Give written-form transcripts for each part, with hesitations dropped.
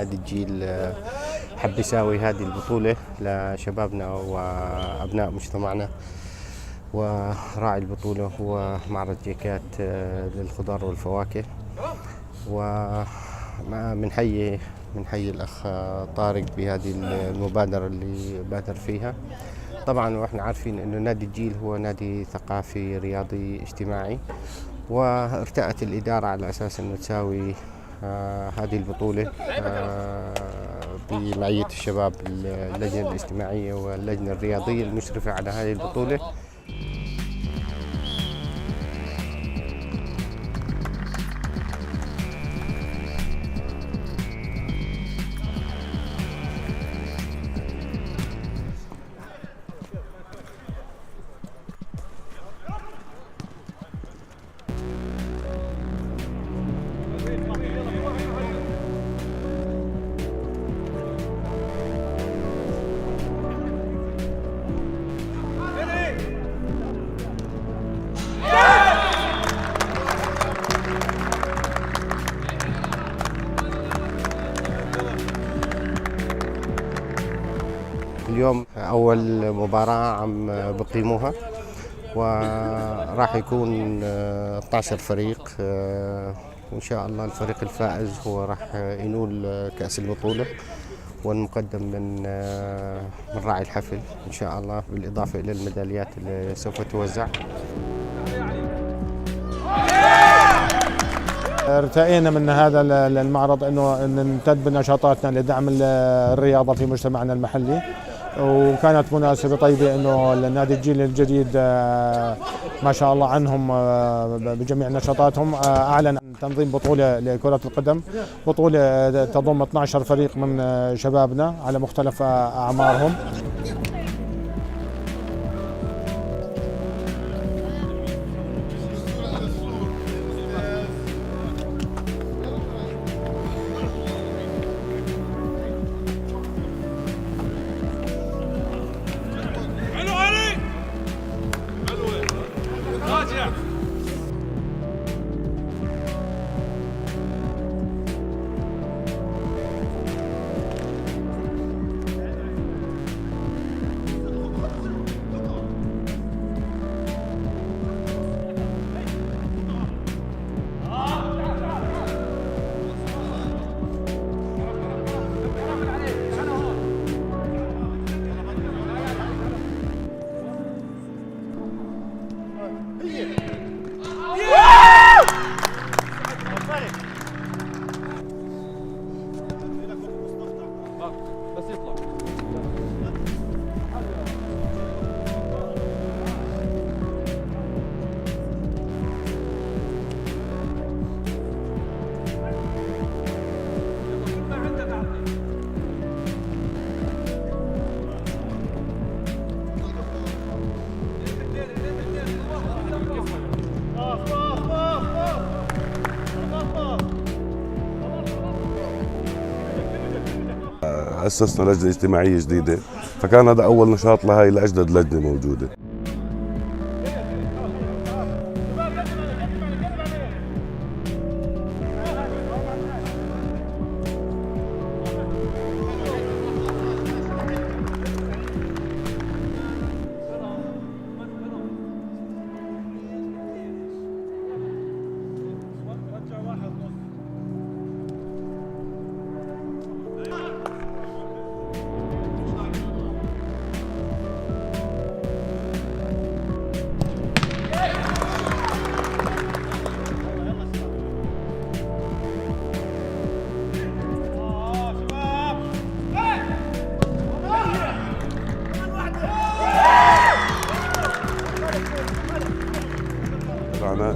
نادي الجيل حب يساوي هذه البطولة لشبابنا وأبناء مجتمعنا، وراعي البطولة هو معرض جيكات للخضار والفواكه. ومنحيي الأخ طارق بهذه المبادرة اللي بادر فيها. طبعا واحنا عارفين انه نادي الجيل هو نادي ثقافي رياضي اجتماعي، وارتأت الإدارة على أساس انه تساوي هذه البطولة بمعية الشباب، اللجنة الاجتماعية واللجنة الرياضية المشرفة على هذه البطولة. اليوم أول مباراة عم بقيموها، وراح يكون 12 فريق، وإن شاء الله الفريق الفائز هو راح ينول كأس البطولة والمقدم من راعي الحفل إن شاء الله، بالإضافة إلى الميداليات اللي سوف توزع. ارتئينا من هذا المعرض انه نمتد بنشاطاتنا لدعم الرياضه في مجتمعنا المحلي، وكانت مناسبه طيبه انه النادي الجيل الجديد ما شاء الله عنهم بجميع نشاطاتهم اعلن تنظيم بطوله لكره القدم، بطوله تضم 12 فريق من شبابنا على مختلف اعمارهم. أسسنا لجنة اجتماعية جديدة، فكان هذا أول نشاط لهي لأجدد لجنة موجودة.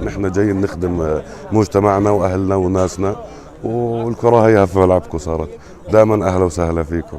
نحن جايين نخدم مجتمعنا واهلنا وناسنا، والكره هي في ملعبكم صارت. دائما اهلا وسهلا فيكم.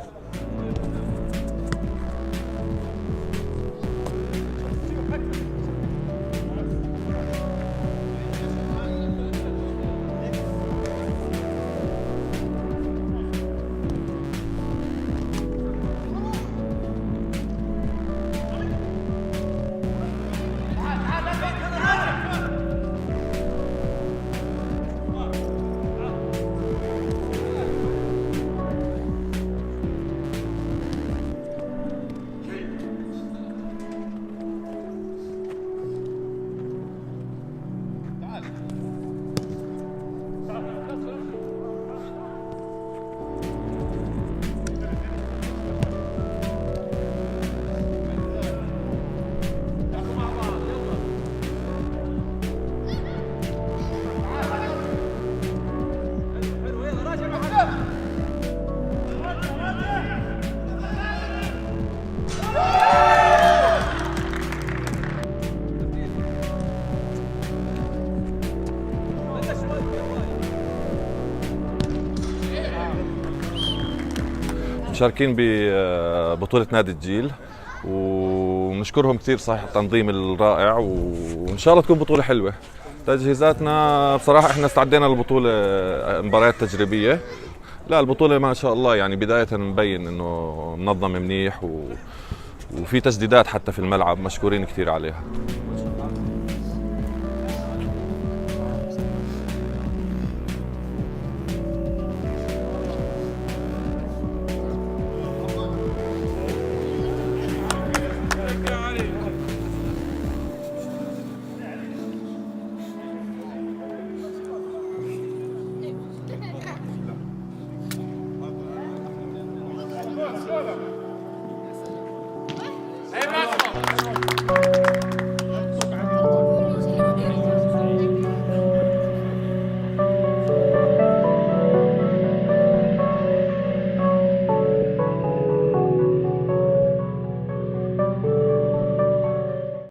مشاركين ببطولة نادي الجيل، ونشكرهم كثير صحيح التنظيم الرائع، وإن شاء الله تكون بطولة حلوة. تجهيزاتنا بصراحة احنا استعدينا للبطولة مباريات تجريبية. لا البطولة ما شاء الله يعني بداية مبين انه منظم منيح، وفي تسديدات حتى في الملعب مشكورين كثير عليها. Hey,